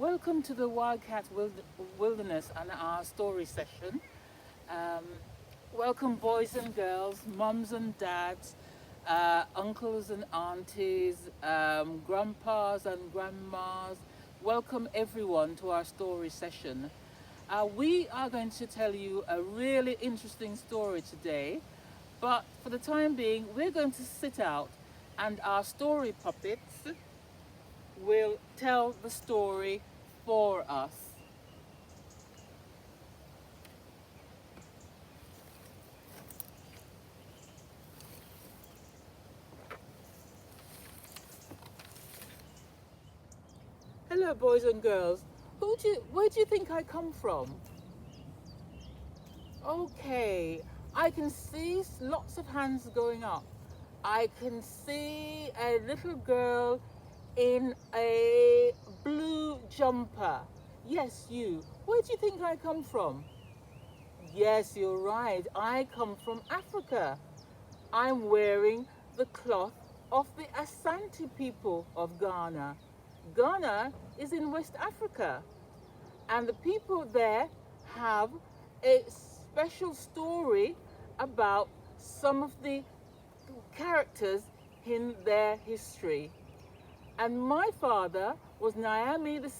Welcome to the Wildcat Wilderness and our story session. Um, Welcome, boys and girls, mums and dads, uncles and aunties, grandpas and grandmas. Welcome, everyone, to our story session. We are going to tell you a really interesting story today, but for the time being, we're going to sit out and our story puppets will tell the story for us. Hello, boys and girls. Where do you think I come from? Okay, I can see lots of hands going up. I can see a little girl in a blue jumper. Yes, you. Where do you think I come from? Yes, you're right. I come from Africa. I'm wearing the cloth of the Ashanti people of Ghana. Ghana is in West Africa, and the people there have a special story about some of the characters in their history. And my father was Naomi, the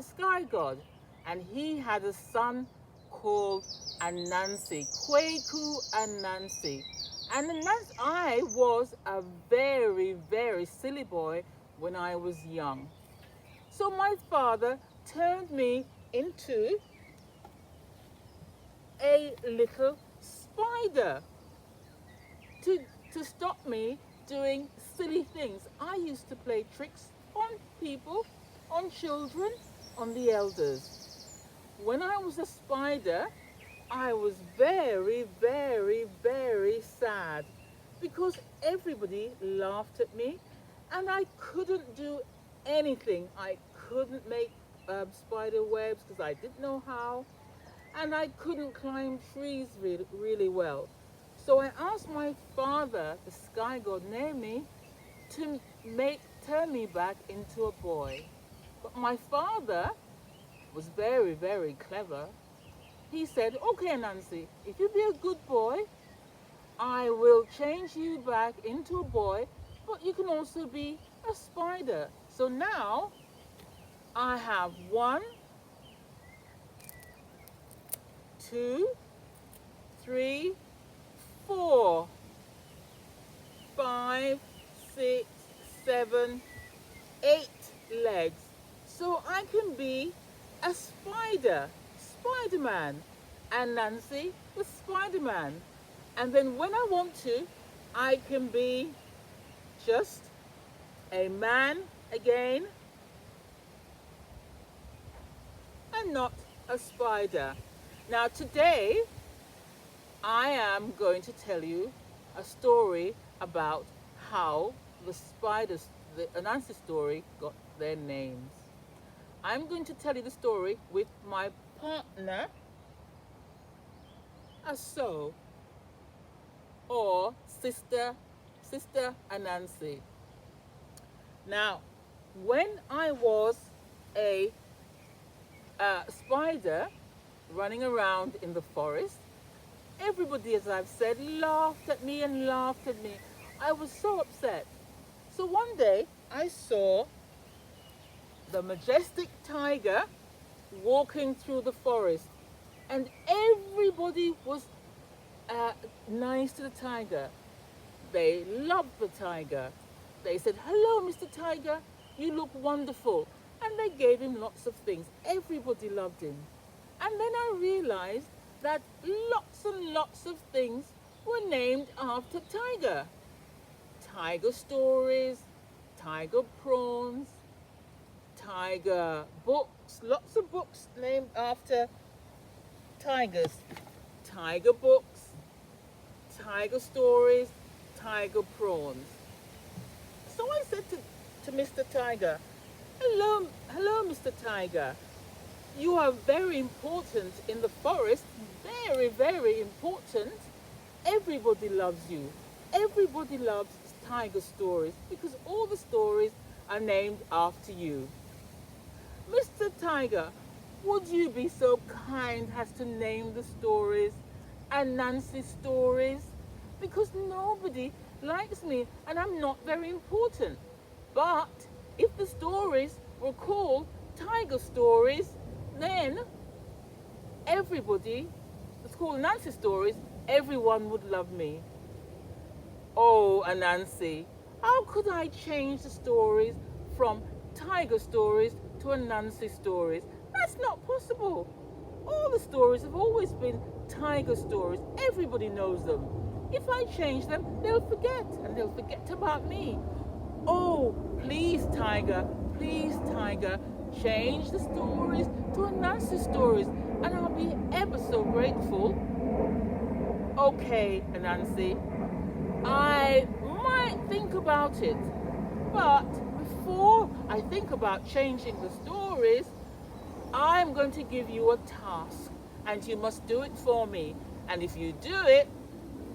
sky god, and he had a son called Anansi, Kweku Anansi. And I was a very, very silly boy when I was young. So my father turned me into a little spider to, to stop me doing silly things. I used to play tricks on people, on children, on the elders. When I was a spider, I was very, very, very sad because everybody laughed at me and I couldn't do anything. I couldn't make spider webs because I didn't know how, and I couldn't climb trees really well. So I asked my father, the sky god near me, to turn me back into a boy. But my father was very, very clever. He said, okay, Nancy, if you be a good boy, I will change you back into a boy, but you can also be a spider. So now I have 1, 2, 3, 4, 5, 6, 7, 8 legs. So I can be a spider, Spider-Man, and Nancy the Spider-Man. And then when I want to, I can be just a man again and not a spider. Now today, I am going to tell you a story about how the spiders, the Anansi story, got their names. I'm going to tell you the story with my partner, Aso, or sister Anansi. Now, when I was a spider running around in the forest, everybody, as I've said, laughed at me and laughed at me. I was so upset. So one day I saw the majestic tiger walking through the forest, and everybody was nice to the tiger. They loved the tiger. They said, hello, Mr. Tiger, you look wonderful. And they gave him lots of things. Everybody loved him. And then I realized that lots and lots of things were named after tiger. Tiger stories, tiger prawns, tiger books, lots of books named after tigers. Tiger books, tiger stories, tiger prawns. So I said to Mr. Tiger, hello, Mr. Tiger. You are very important in the forest, very, very important. Everybody loves you. Everybody loves tiger stories because all the stories are named after you. Mr. Tiger, would you be so kind as to name the stories Anansi stories? Because nobody likes me and I'm not very important. But if the stories were called tiger stories, then everybody, it's called Anansi stories, everyone would love me. Oh, Anansi, how could I change the stories from tiger stories to Anansi stories? That's not possible. All the stories have always been tiger stories. Everybody knows them. If I change them, they'll forget, and they'll forget about me. Oh, please, Tiger, change the stories to Anansi stories, and I'll be ever so grateful. Okay, Anansi, I might think about it, but before I think about changing the stories, I'm going to give you a task, and you must do it for me. And if you do it,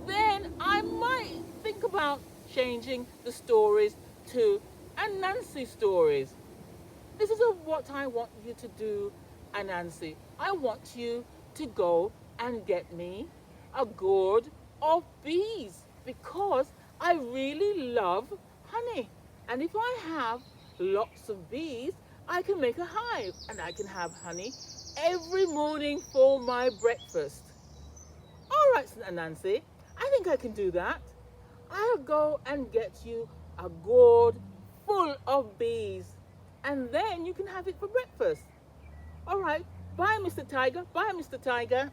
then I might think about changing the stories to Anansi stories. This is what I want you to do, Anansi. I want you to go and get me a gourd of bees because I really love honey. And if I have lots of bees, I can make a hive and I can have honey every morning for my breakfast. All right, Anansi, I think I can do that. I'll go and get you a gourd full of bees, and then you can have it for breakfast. All right, bye, Mr. Tiger. Bye, Mr. Tiger.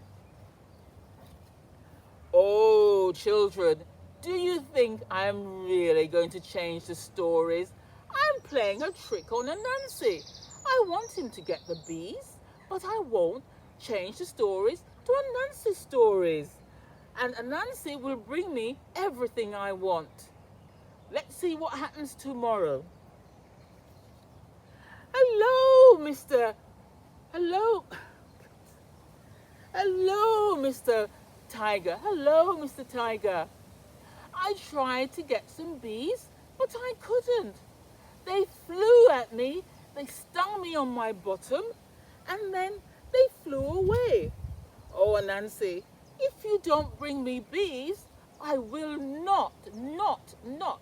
Oh, children, do you think I'm really going to change the stories? I'm playing a trick on Anansi. I want him to get the bees, but I won't change the stories to Anansi stories. And Anansi will bring me everything I want. Let's see what happens tomorrow. Hello, Mr. Hello. Hello, Mr. Tiger. Hello, Mr. Tiger. I tried to get some bees, but I couldn't. They flew at me, they stung me on my bottom, and then they flew away. Oh, Anansi, if you don't bring me bees, I will not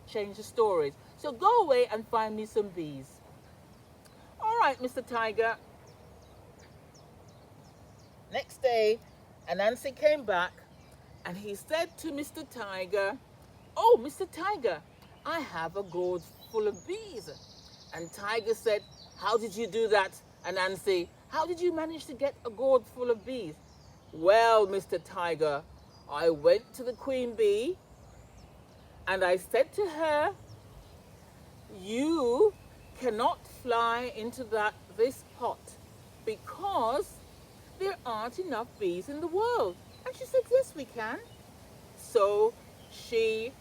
change the stories. So go away and find me some bees. All right, Mr. Tiger. Next day, Anansi came back and he said to Mr. Tiger, "Oh, Mr. Tiger, I have a gourd full of bees." And Tiger said, "How did you do that, Anansi? How did you manage to get a gourd full of bees?" "Well, Mr. Tiger, I went to the queen bee and I said to her, 'You cannot fly into this pot because there aren't enough bees in the world.' And she said, 'Yes, we can.' So she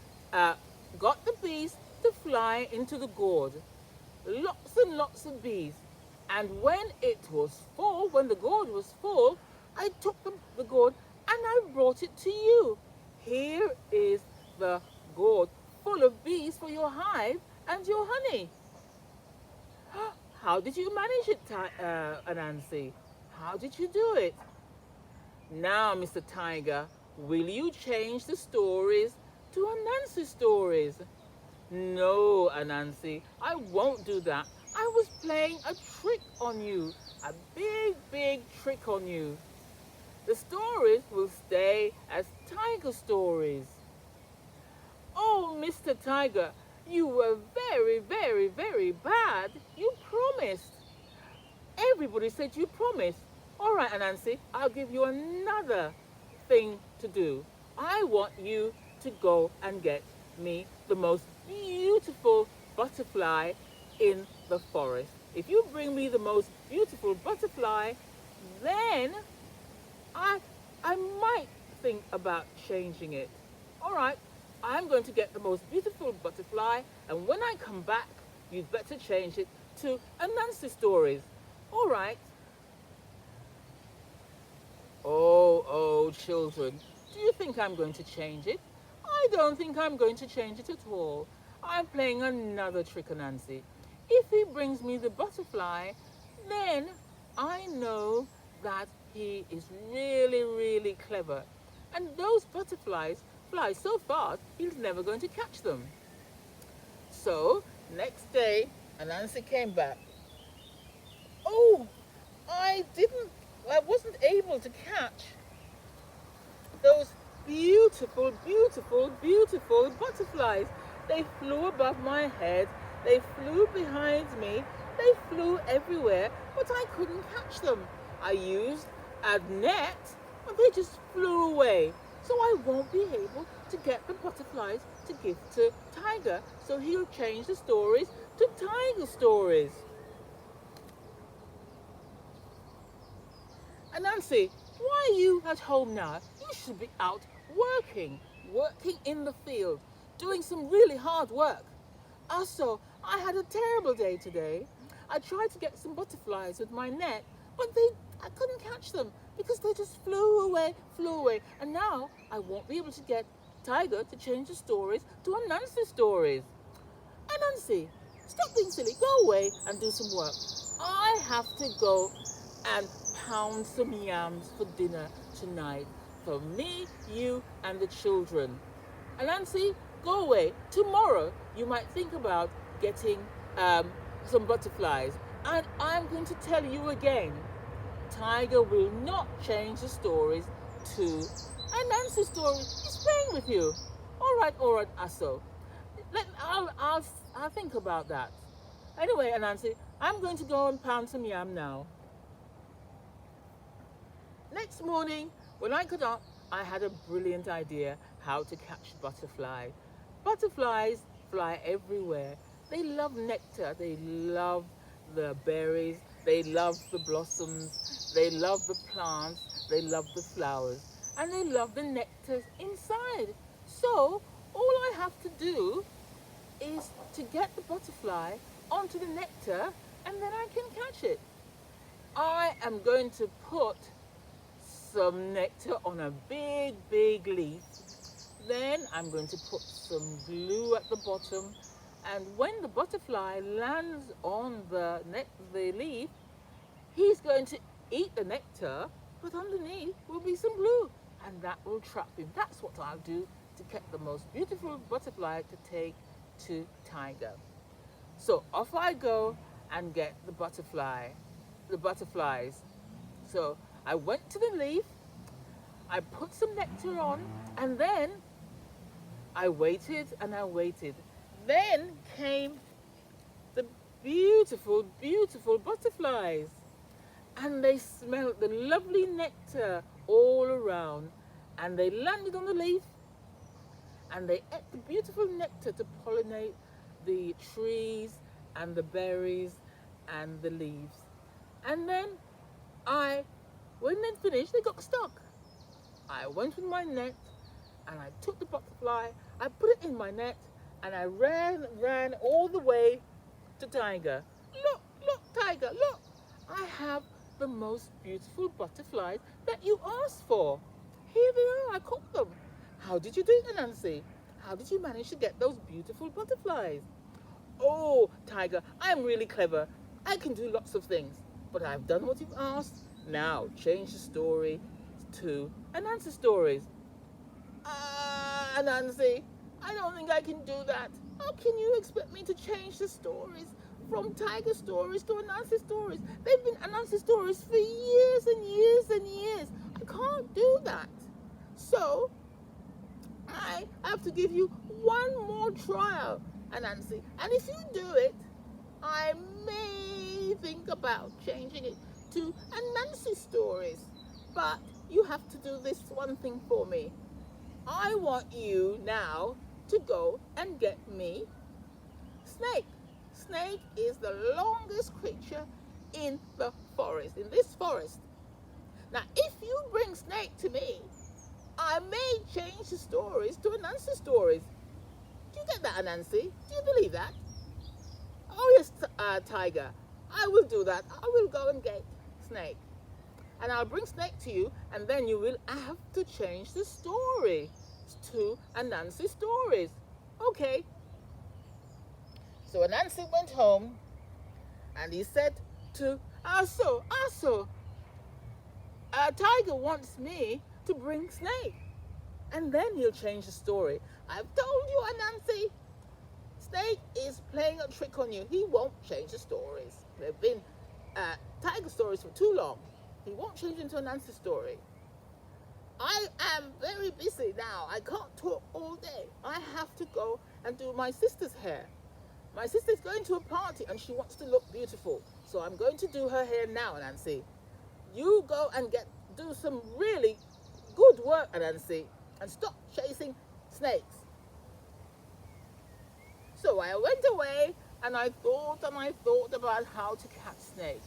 got the bees to fly into the gourd. Lots and lots of bees. And when it was full, when the gourd was full, I took the gourd and I brought it to you. Here is the gourd full of bees for your hive and your honey." "How did you manage it, Anansi? How did you do it?" "Now, Mr. Tiger, will you change the stories to Anansi stories?" "No, Anansi, I won't do that. I was playing a trick on you, a big trick on you. The stories will stay as tiger stories." "Oh, Mr. Tiger, you were very bad. You promised. Everybody said you promised." "All right, Anansi, I'll give you another thing to do. I want you to go and get me the most beautiful butterfly in the forest. If you bring me the most beautiful butterfly, then I might think about changing it. All right, I'm going to get the most beautiful butterfly, and when I come back, you'd better change it to Anansi stories. All right." Oh, children, do you think I'm going to change it? I don't think I'm going to change it at all. I'm playing another trick on Anansi. If he brings me the butterfly, then I know that he is really, really clever. And those butterflies fly so fast, he's never going to catch them. So, next day, Anansi came back. Oh, I didn't, I wasn't able to catch those beautiful, beautiful, beautiful butterflies. They flew above my head, they flew behind me, they flew everywhere, but I couldn't catch them. I used a net, but they just flew away. So I won't be able to get the butterflies to give to Tiger, so he'll change the stories to Tiger stories. Anansi, why are you at home now? You should be out working in the field, doing some really hard work. Also, I had a terrible day today. I tried to get some butterflies with my net, but I couldn't catch them because they just flew away, and now I won't be able to get Tiger to change the stories to Anansi stories. Anansi, stop being silly. Go away and do some work. I have to go and pound some yams for dinner tonight for me, you, and the children. Anansi, go away. Tomorrow you might think about getting some butterflies. And I'm going to tell you again, Tiger will not change the stories to Anansi story. He's playing with you. All right, Aso. I'll think about that. Anyway, Anansi, I'm going to go and pound some yam now. Next morning, when I got up, I had a brilliant idea how to catch butterfly. Butterflies fly everywhere. They love nectar. They love the berries. They love the blossoms. They love the plants. They love the flowers. And they love the nectar inside. So, all I have to do is to get the butterfly onto the nectar, and then I can catch it. I am going to put some nectar on a big, big leaf. Then I'm going to put some glue at the bottom, and when the butterfly lands on the leaf, he's going to eat the nectar, but underneath will be some glue, and that will trap him. That's what I'll do to get the most beautiful butterfly to take to Tiger. So off I go and get the butterflies. So I went to the leaf, I put some nectar on, and then I waited and I waited. Then came the beautiful, beautiful butterflies. And they smelled the lovely nectar all around. And they landed on the leaf, and they ate the beautiful nectar to pollinate the trees and the berries and the leaves. And then when they finished, they got stuck. I went with my net, and I took the butterfly, I put it in my net, and I ran all the way to Tiger. Look, Tiger, look! I have the most beautiful butterflies that you asked for. Here they are, I caught them. How did you do it, Anansi? How did you manage to get those beautiful butterflies? Oh, Tiger, I'm really clever. I can do lots of things, but I've done what you've asked. Now, change the story to Anansi stories. Anansi, I don't think I can do that. How can you expect me to change the stories from Tiger stories to Anansi stories? They've been Anansi stories for years and years and years. I can't do that. So, I have to give you one more trial, Anansi. And if you do it, I may think about changing it to Anansi stories. But you have to do this one thing for me. I want you now to go and get me Snake. Snake is the longest creature in the forest, in this forest. Now, if you bring Snake to me, I may change the stories to Anansi stories. Do you get that, Anansi? Do you believe that? Oh, yes, Tiger. I will do that. I will go and get Snake. And I'll bring Snake to you, and then you will have to change the story to Anansi stories. Okay. So Anansi went home, and he said to Also, Tiger wants me to bring Snake. And then he'll change the story. I've told you, Anansi, Snake is playing a trick on you. He won't change the stories. They've been Tiger stories for too long. He won't change into an Anansi story. I am very busy now. I can't talk all day. I have to go and do my sister's hair. My sister's going to a party and she wants to look beautiful. So I'm going to do her hair now, Anansi. You go and do some really good work, Anansi, and stop chasing snakes. So I went away and I thought about how to catch snake.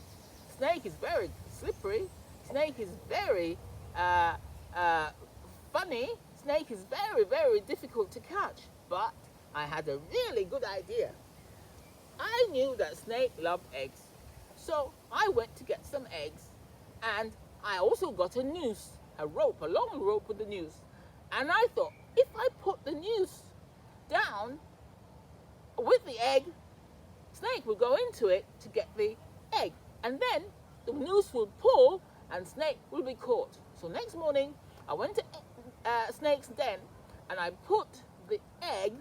Snake is very slippery. Snake is very funny. Snake is very, very difficult to catch. But I had a really good idea. I knew that snake loved eggs. So I went to get some eggs. And I also got a noose, a long rope with the noose. And I thought, if I put the noose down with the egg, snake will go into it to get the egg. And then the noose will pull and snake will be caught. So next morning, I went to Snake's den and I put the egg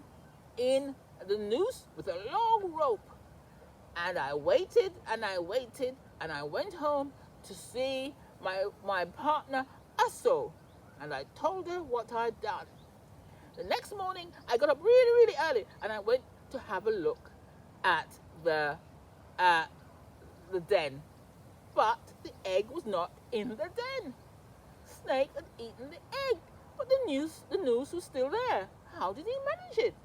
in the noose with a long rope. And I waited and I waited and I went home to see my partner, Aso. And I told her what I'd done. The next morning, I got up really, really early and I went to have a look at the den. But the egg was not in the den. Snake had eaten the egg, but the noose was still there. How did he manage it?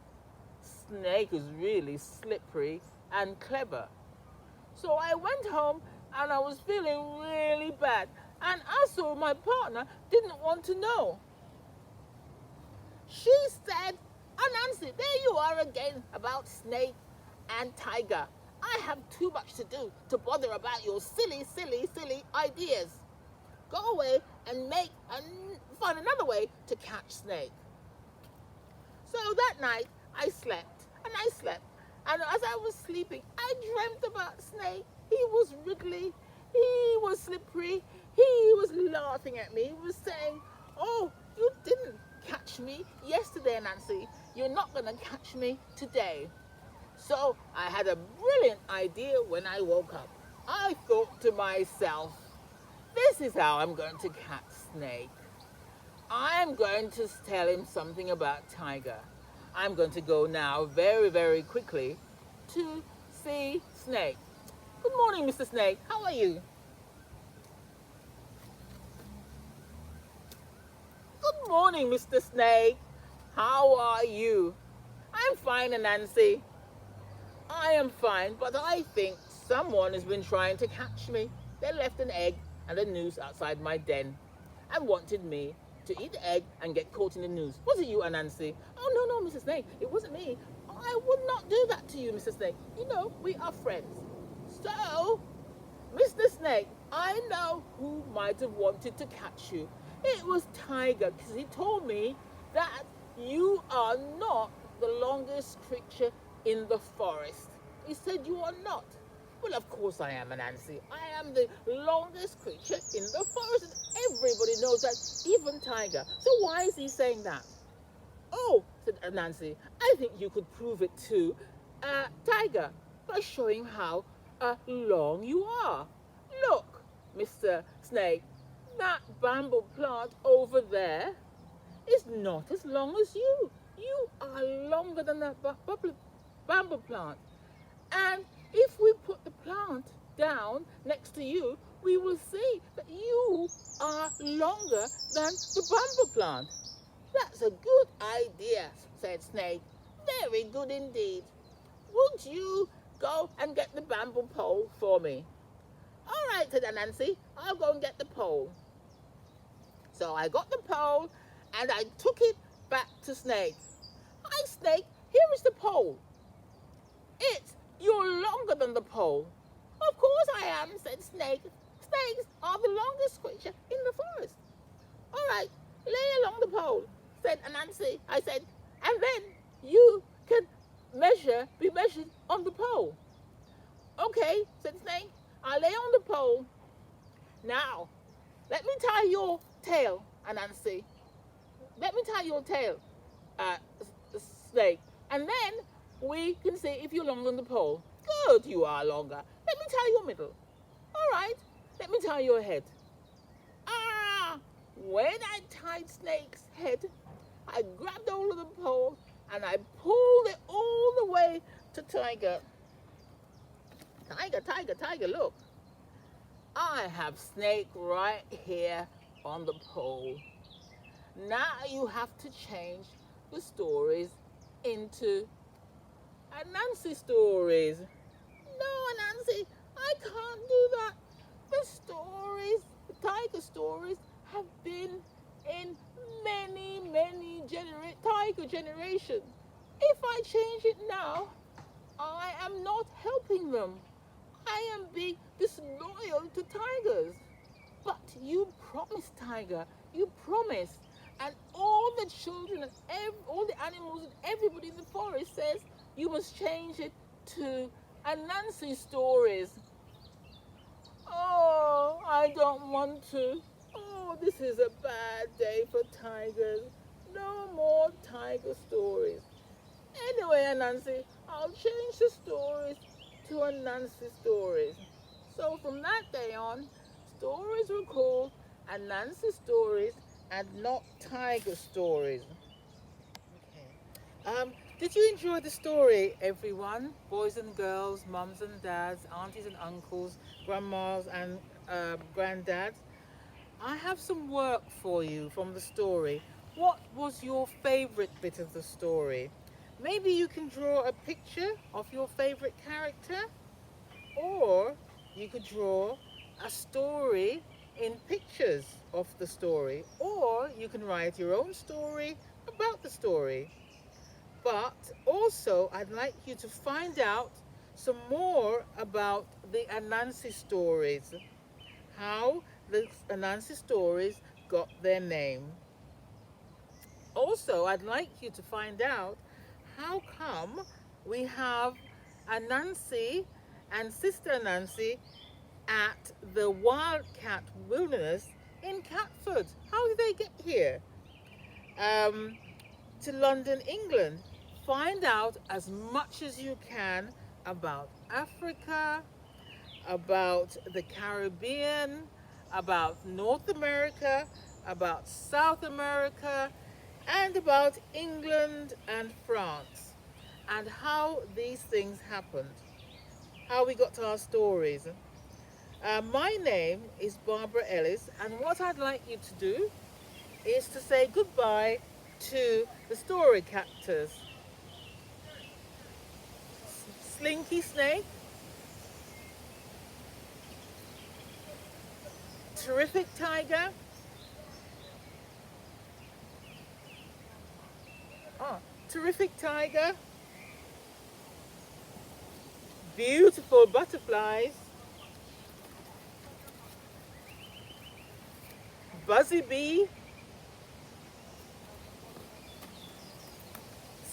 Snake is really slippery and clever. So I went home and I was feeling really bad. And also my partner didn't want to know. She said, Anansi, there you are again about snake and tiger. I have too much to do to bother about your silly, silly, silly ideas. Go away and find another way to catch snake. So that night I slept and I slept. And as I was sleeping, I dreamt about snake. He was wriggly. He was slippery. He was laughing at me. He was saying, oh, you didn't catch me yesterday, Nancy. You're not going to catch me today. So I had a brilliant idea when I woke up. I thought to myself, this is how I'm going to catch snake. I'm going to tell him something about tiger. I'm going to go now very, very quickly to see Snake. Good morning, Mr. Snake. How are you? Good morning, Mr. Snake. How are you? I'm fine, Anansi. I am fine, but I think someone has been trying to catch me. They left an egg and a noose outside my den and wanted me to eat the egg and get caught in the noose. Was it you, Anansi? Oh, no, Mr. Snake. It wasn't me. I would not do that to you, Mr. Snake. You know, we are friends. So, Mr. Snake, I know who might have wanted to catch you. It was Tiger, because he told me that you are not the longest creature in the forest. He said you are not. Well, of course I am, Anansi. I am the longest creature in the forest. Everybody knows that, even Tiger. So why is he saying that? Oh, said Anansi, I think you could prove it to Tiger by showing how long you are. Look, Mr. Snake, that bamboo plant over there is not as long as you. You are longer than that bamboo plant. And if we put the plant down next to you, we will see that you are longer than the bamboo plant. That's a good idea, said Snake. Very good indeed. Would you go and get the bamboo pole for me? All right, said Anansi. I'll go and get the pole. So I got the pole and I took it back to Snake. Hi, Snake. Here is the pole. You're longer than the pole. Of course I am, said Snake. Snakes are the longest creature in the forest. All right, lay along the pole, said Anansi. I said, and then you can be measured on the pole. Okay, said Snake. I lay on the pole. Now, let me tie your tail, Anansi. Let me tie your tail, snake. And then we can see if you're longer than the pole. Good, you are longer. Let me tie your middle. All right, let me tie your head. Ah! When I tied Snake's head, I grabbed hold of the pole and I pulled it all the way to Tiger. Tiger, Tiger, Tiger, look. I have Snake right here on the pole. Now you have to change the stories into Anansi stories. No, Anansi, I can't do that. The stories, the tiger stories, have been in many, many tiger generations. If I change it now, I am not helping them. I am being disloyal to tigers. But you promised, Tiger. You promised. And all the children and all the animals and everybody in the forest says you must change it to Anansi stories. Oh, I don't want to. Oh, this is a bad day for tigers. No more tiger stories. Anyway, Anansi, I'll change the stories to Anansi stories. So from that day on, stories were called Anansi stories and not tiger stories. Okay. Did you enjoy the story, everyone? Boys and girls, mums and dads, aunties and uncles, grandmas and granddads. I have some work for you from the story. What was your favourite bit of the story? Maybe you can draw a picture of your favourite character, or you could draw a story in pictures of the story, or you can write your own story about the story. But also, I'd like you to find out some more about the Anansi stories, how the Anansi stories got their name. Also, I'd like you to find out how come we have Anansi and Sister Anansi at the Wildcat Wilderness in Catford. How did they get here? To London, England. Find out as much as you can about Africa, about the Caribbean, about North America, about South America, and about England and France, and how these things happened, how we got to our stories. My name is Barbara Ellis, and what I'd like you to do is to say goodbye to the story characters. Slinky Snake, Terrific Tiger, Terrific Tiger, Beautiful Butterflies, Buzzy Bee,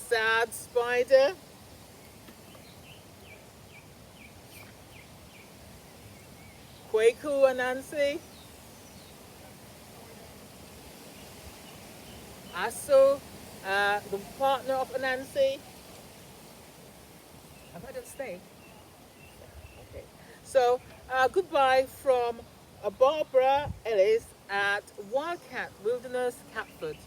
Sad Spider, Kwaku Anansi, Aso, the partner of Anansi. Have I done stay? Okay. So, goodbye from Barbara Ellis at Wildcat Wilderness, Catford.